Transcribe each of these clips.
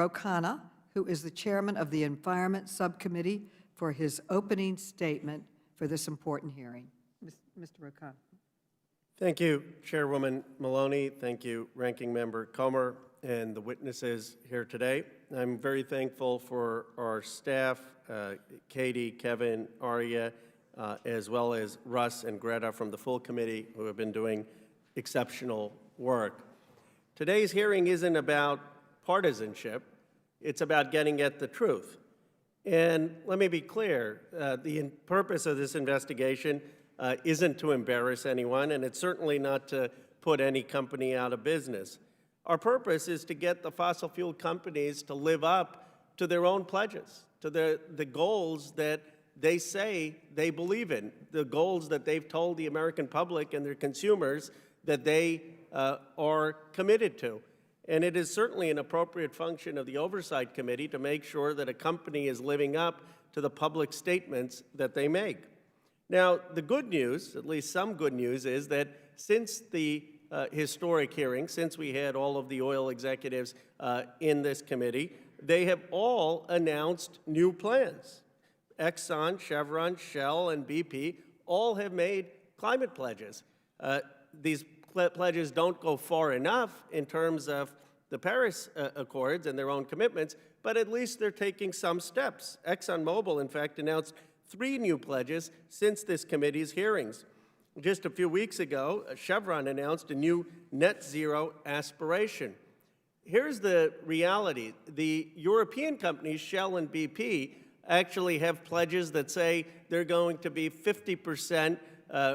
Khanna, who is the chairman of the Environment Subcommittee, for his opening statement for this important hearing. Mr. Khanna. Thank you, Chairwoman Maloney. Thank you, Ranking Member Comer, and the witnesses here today. I'm very thankful for our staff, Katie, Kevin, Arya, as well as Russ and Greta from the full committee who have been doing exceptional work. Today's hearing isn't about partisanship. It's about getting at the truth. And let me be clear, the purpose of this investigation isn't to embarrass anyone, and it's certainly not to put any company out of business. Our purpose is to get the fossil fuel companies to live up to their own pledges, to the goals that they say they believe in, the goals that they've told the American public and their consumers that they are committed to. And it is certainly an appropriate function of the Oversight Committee to make sure that a company is living up to the public statements that they make. Now, the good news, at least some good news, is that since the historic hearing, since we had all of the oil executives in this committee, they have all announced new plans. Exxon, Chevron, Shell, and BP all have made climate pledges. These pledges don't go far enough in terms of the Paris Accords and their own commitments, but at least they're taking some steps. ExxonMobil, in fact, announced 3 new pledges since this committee's hearings. Just a few weeks ago, Chevron announced a new net zero aspiration. Here's the reality. The European companies, Shell and BP, actually have pledges that say they're going to be 50%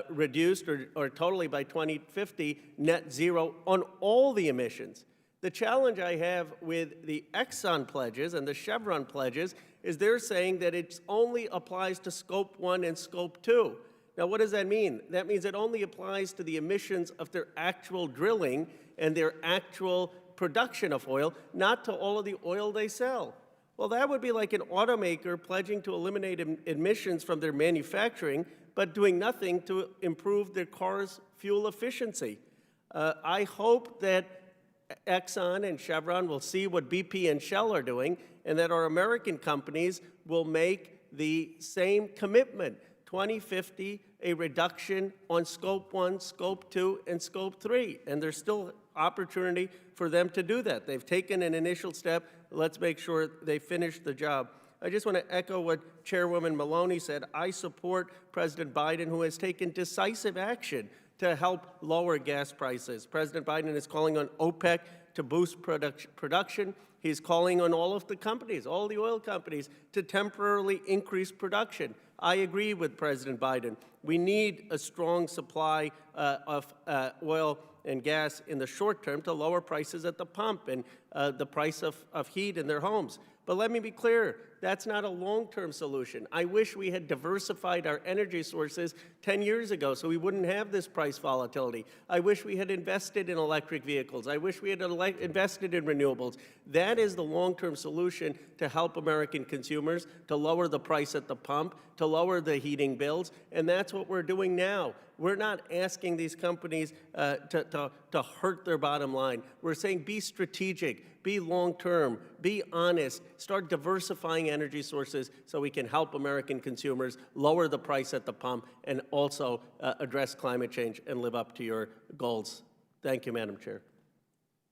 reduced or totally by 2050 net zero on all the emissions. The challenge I have with the Exxon pledges and the Chevron pledges is they're saying that it only applies to Scope 1 and Scope 2. Now, what does that mean? That means it only applies to the emissions of their actual drilling and their actual production of oil, not to all of the oil they sell. Well, that would be like an automaker pledging to eliminate emissions from their manufacturing, but doing nothing to improve their car's fuel efficiency. I hope that Exxon and Chevron will see what BP and Shell are doing, and that our American companies will make the same commitment, 2050, a reduction on Scope 1, Scope 2, and Scope 3. And there's still opportunity for them to do that. They've taken an initial step. Let's make sure they finish the job. I just want to echo what Chairwoman Maloney said. I support President Biden, who has taken decisive action to help lower gas prices. President Biden is calling on OPEC to boost production. He's calling on all of the companies, all the oil companies, to temporarily increase production. I agree with President Biden. We need a strong supply of oil and gas in the short term to lower prices at the pump and the price of heat in their homes. But let me be clear, that's not a long-term solution. I wish we had diversified our energy sources 10 years ago so we wouldn't have this price volatility. I wish we had invested in electric vehicles. I wish we had invested in renewables. That is the long-term solution to help American consumers, to lower the price at the pump, to lower the heating bills, and that's what we're doing now. We're not asking these companies to hurt their bottom line. We're saying be strategic, be long-term, be honest, start diversifying energy sources so we can help American consumers lower the price at the pump and also address climate change and live up to your goals. Thank you, Madam Chair.